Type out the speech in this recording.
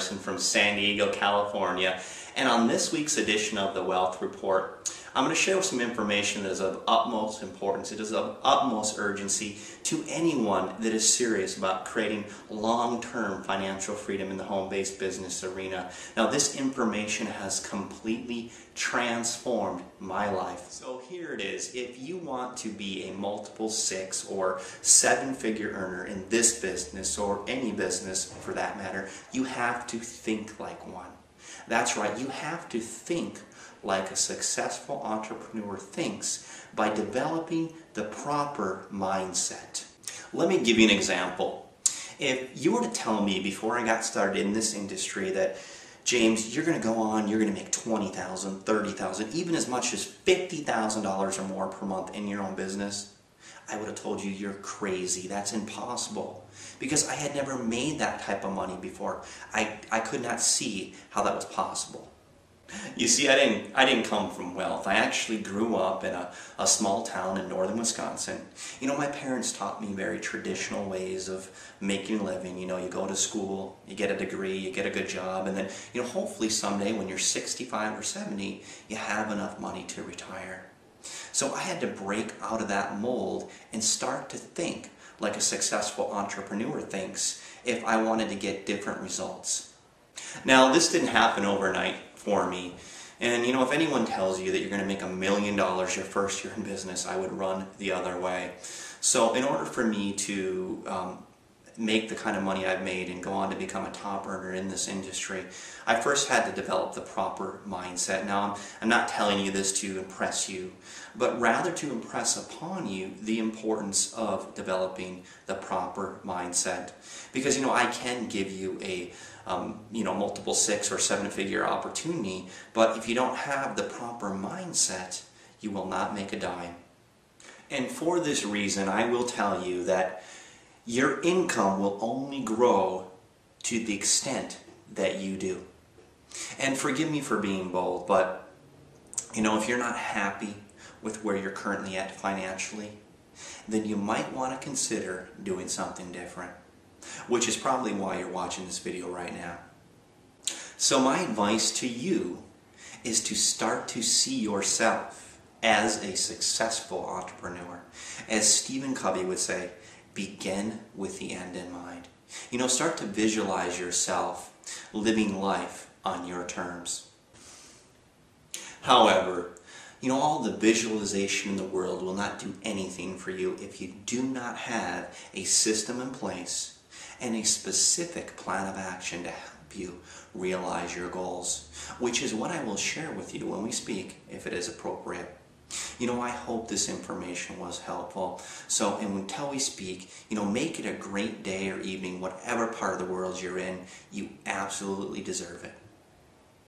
Larson from San Diego, California, and on this week's edition of the Wealth Report, I'm going to share some information that is of utmost importance, it is of utmost urgency to anyone that is serious about creating long-term financial freedom in the home-based business arena. Now, this information has completely transformed my life. So here it is. If you want to be a multiple 6 or 7-figure earner in this business, or any business for that matter, you have to think like one. That's right, you have to think like a successful entrepreneur thinks by developing the proper mindset. Let me give you an example. If you were to tell me before I got started in this industry that, James, you're going to go on, you're going to make $20,000, $30,000, even as much as $50,000 or more per month in your own business, I would have told you you're crazy. That's impossible. Because I had never made that type of money before. I could not see how that was possible. You see, I didn't come from wealth. I actually grew up in a small town in northern Wisconsin. You know, my parents taught me very traditional ways of making a living. You know, you go to school, you get a degree, you get a good job, and then, you know, hopefully someday when you're 65 or 70, you have enough money to retire. So I had to break out of that mold and start to think like a successful entrepreneur thinks if I wanted to get different results. Now, this didn't happen overnight for me. And you know, if anyone tells you that you're going to make $1 million your first year in business, I would run the other way. So in order for me to make the kind of money I've made and go on to become a top earner in this industry, I first had to develop the proper mindset. Now, I'm not telling you this to impress you, but rather to impress upon you the importance of developing the proper mindset. Because, you know, I can give you a multiple 6 or 7-figure opportunity, but if you don't have the proper mindset, you will not make a dime. And for this reason, I will tell you that your income will only grow to the extent that you do. And forgive me for being bold, but you know, if you're not happy with where you're currently at financially, then you might want to consider doing something different, which is probably why you're watching this video right now. So my advice to you is to start to see yourself as a successful entrepreneur. As Stephen Covey would say, begin with the end in mind. You know, start to visualize yourself living life on your terms. However, you know, all the visualization in the world will not do anything for you if you do not have a system in place and a specific plan of action to help you realize your goals, which is what I will share with you when we speak, if it is appropriate. You know, I hope this information was helpful. So, and until we speak, you know, make it a great day or evening, whatever part of the world you're in. You absolutely deserve it.